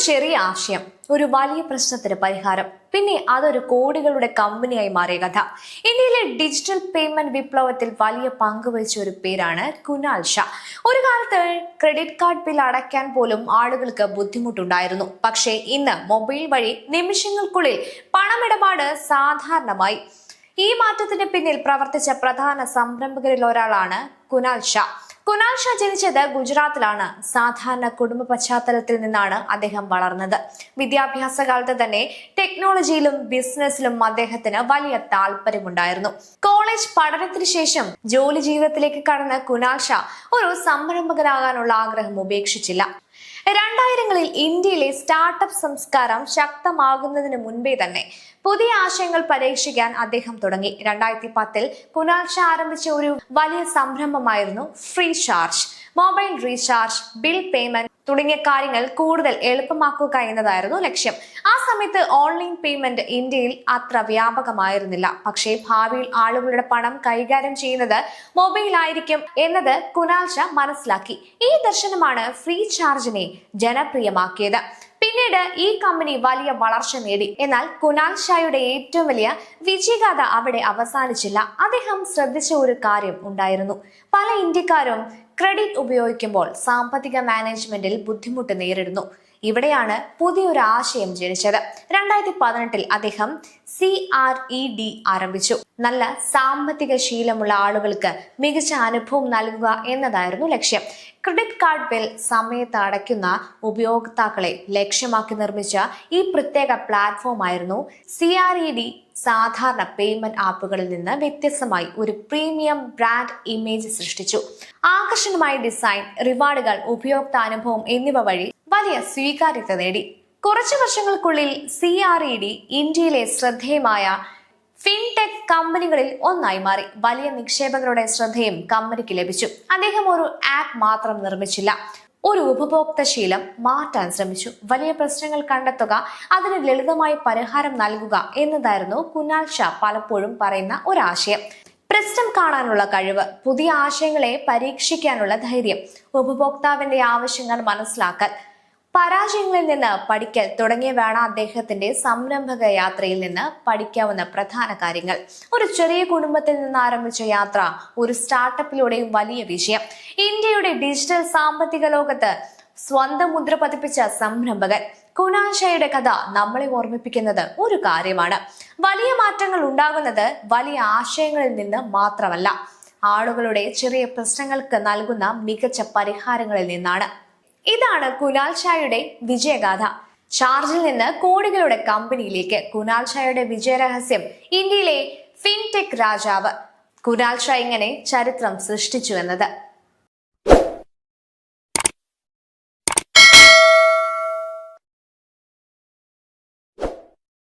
ചെറിയ ആശയം, ഒരു വലിയ പ്രശ്നത്തിന് പരിഹാരം, പിന്നെ അതൊരു കോടികളുടെ കമ്പനിയായി മാറിയ കഥ. ഇന്ത്യയിലെ ഡിജിറ്റൽ പേയ്മെന്റ് വിപ്ലവത്തിൽ വലിയ പങ്ക് വഹിച്ച ഒരു പേരാണ് കുനാൽ ഷാ. ഒരു കാലത്ത് ക്രെഡിറ്റ് കാർഡ് ബിൽ അടയ്ക്കാൻ പോലും ആളുകൾക്ക് ബുദ്ധിമുട്ടുണ്ടായിരുന്നു. പക്ഷേ ഇന്ന് മൊബൈൽ വഴി നിമിഷങ്ങൾക്കുള്ളിൽ പണമിടപാട് സാധാരണമായി. ഈ മാറ്റത്തിന് പിന്നിൽ പ്രവർത്തിച്ച പ്രധാന സംരംഭകരിൽ ഒരാളാണ് കുനാൽ ഷാ. കുനാൽ ഷാ ജനിച്ചത് ഗുജറാത്തിലാണ്. സാധാരണ കുടുംബ പശ്ചാത്തലത്തിൽ നിന്നാണ് അദ്ദേഹം വളർന്നത്. വിദ്യാഭ്യാസ കാലത്ത് തന്നെ ടെക്നോളജിയിലും ബിസിനസ്സിലും അദ്ദേഹത്തിന് വലിയ താല്പര്യമുണ്ടായിരുന്നു. കോളേജ് പഠനത്തിന് ശേഷം ജോലി ജീവിതത്തിലേക്ക് കടന്ന കുനാൽ ഷാ ഒരു സംരംഭകനാകാനുള്ള ആഗ്രഹം ഉപേക്ഷിച്ചില്ല. 2000-കളിൽ ഇന്ത്യയിലെ സ്റ്റാർട്ടപ്പ് സംസ്കാരം ശക്തമാകുന്നതിന് മുൻപേ തന്നെ പുതിയ ആശയങ്ങൾ പരീക്ഷിക്കാൻ അദ്ദേഹം തുടങ്ങി. 2010-ൽ കുനാൽ ഷാ ആരംഭിച്ച ഒരു വലിയ സംരംഭമായിരുന്നു FreeCharge. Mobile recharge, bill payment തുടങ്ങിയ കാര്യങ്ങൾ കൂടുതൽ എളുപ്പമാക്കുക എന്നതായിരുന്നു ലക്ഷ്യം. ആ സമയത്ത് ഓൺലൈൻ പേയ്മെന്റ് ഇന്ത്യയിൽ അത്ര വ്യാപകമായിരുന്നില്ല. പക്ഷേ ഭാവിയിൽ ആളുകളുടെ പണം കൈകാര്യം ചെയ്യുന്നത് മൊബൈൽ ആയിരിക്കും എന്നത് കുനാൽ ഷാ മനസ്സിലാക്കി. ഈ ദർശനമാണ് ഫ്രീ ചാർജിനെ ജനപ്രിയമാക്കിയത്. പിന്നീട് ഈ കമ്പനി വലിയ വളർച്ച നേടി. എന്നാൽ കുനാൽ ഷായുടെ ഏറ്റവും വലിയ വിജയഗാഥ അവിടെ അവസാനിച്ചില്ല. അദ്ദേഹം ശ്രദ്ധിച്ച ഒരു കാര്യം ഉണ്ടായിരുന്നു. പല ഇന്ത്യക്കാരും ക്രെഡിറ്റ് ഉപയോഗിക്കുമ്പോൾ സാമ്പത്തിക മാനേജ്മെന്റിൽ ബുദ്ധിമുട്ട് നേരിടുന്നു. ഇവിടെയാണ് പുതിയൊരു ആശയം ജനിച്ചത്. 2018-ൽ അദ്ദേഹം CRED ആരംഭിച്ചു. നല്ല സാമ്പത്തിക ശീലമുള്ള ആളുകൾക്ക് മികച്ച അനുഭവം നൽകുക എന്നതായിരുന്നു ലക്ഷ്യം. ക്രെഡിറ്റ് കാർഡ് ബിൽ സമയത്ത് അടയ്ക്കുന്ന ഉപയോക്താക്കളെ ലക്ഷ്യമാക്കി നിർമ്മിച്ച ഈ പ്രത്യേക പ്ലാറ്റ്ഫോം ആയിരുന്നു CRED. സാധാരണ പേയ്മെന്റ് ആപ്പുകളിൽ നിന്ന് വ്യത്യസ്തമായി ഒരു പ്രീമിയം ബ്രാൻഡ് ഇമേജ് സൃഷ്ടിച്ചു. ആകർഷകമായ ഡിസൈൻ, റിവാർഡുകൾ, ഉപയോക്താനുഭവം എന്നിവ വഴി വലിയ സ്വീകാര്യത നേടി. കുറച്ചു വർഷങ്ങൾക്കുള്ളിൽ CRED ഇന്ത്യയിലെ ശ്രദ്ധേയമായ ഫിൻടെക് കമ്പനികളിൽ ഒന്നായി മാറി. വലിയ നിക്ഷേപകരുടെ ശ്രദ്ധയും കമ്പനിക്ക് ലഭിച്ചു. അദ്ദേഹം ഒരു ആപ്പ് മാത്രം നിർമ്മിച്ചില്ല, ഒരു ഉപഭോക്തൃശീലം മാറ്റാൻ ശ്രമിച്ചു. വലിയ പ്രശ്നങ്ങൾ കണ്ടെത്തുക, അതിന് ലളിതമായി പരിഹാരം നൽകുക എന്നതായിരുന്നു കുനാൽ ഷാ പലപ്പോഴും പറയുന്ന ഒരാശയം. പ്രശ്നം കാണാനുള്ള കഴിവ്, പുതിയ ആശയങ്ങളെ പരീക്ഷിക്കാനുള്ള ധൈര്യം, ഉപഭോക്താവിന്റെ ആവശ്യങ്ങൾ മനസ്സിലാക്കൽ, പരാജയങ്ങളിൽ നിന്ന് പഠിക്കൽ തുടങ്ങിയവയാണ് അദ്ദേഹത്തിന്റെ സംരംഭക യാത്രയിൽ നിന്ന് പഠിക്കാവുന്ന പ്രധാന കാര്യങ്ങൾ. ഒരു ചെറിയ കുടുംബത്തിൽ നിന്ന് ആരംഭിച്ച യാത്ര ഒരു സ്റ്റാർട്ടപ്പിലൂടെയും വലിയ വിജയം. ഇന്ത്യയുടെ ഡിജിറ്റൽ സാമ്പത്തിക ലോകത്ത് സ്വന്തം മുദ്ര പതിപ്പിച്ച സംരംഭകൻ. കുനാൽ ഷായുടെ കഥ നമ്മളെ ഓർമ്മിപ്പിക്കുന്നത് ഒരു കാര്യമാണ്: വലിയ മാറ്റങ്ങൾ ഉണ്ടാകുന്നത് വലിയ ആശയങ്ങളിൽ നിന്ന് മാത്രമല്ല, ആളുകളുടെ ചെറിയ പ്രശ്നങ്ങൾക്ക് നൽകുന്ന മികച്ച പരിഹാരങ്ങളിൽ നിന്നാണ്. ഇതാണ് കുനാൽ ഷായുടെ വിജയഗാഥ. ചാർജിൽ നിന്ന് കോടികളുടെ കമ്പനിയിലേക്ക്. കുനാൽ ഷായുടെ വിജയരഹസ്യം: ഇന്ത്യയിലെ ഫിൻടെക് രാജാവ്. കുനാൽ ഷാ ഇങ്ങനെ ചരിത്രം സൃഷ്ടിച്ചു എന്നത്.